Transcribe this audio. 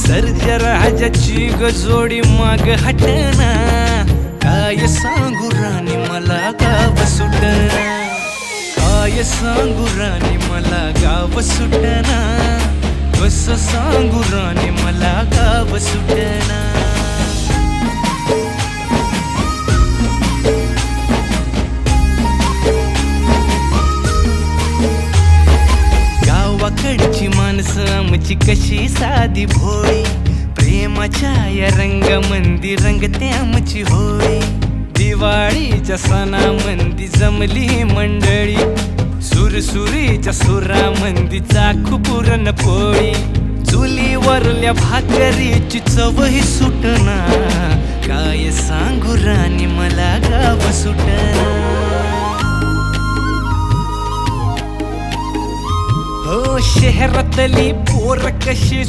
सर्जराजाची गजोडी माग हटना, काय सांगू राणी मला गाव सुटना, काय सांगू राणी मला गाव सुटना, कसं सांगू राणी मला गाव सुटना. गावाकडची माणसं आमची कशी साधी भोळी, प्रेमाच्या या रंगामंदी रंगते आमची होळी. दिवाळीच्या सणामंदी जमली मंडळी, सुरसुरीच्या सुरामंदी चाखू पुरणपोळी. चुलीवरल्या भाकरीची चवही सुटना, काय सांगू राणी मला गाव सुटना. हो शहरातली पोर कशी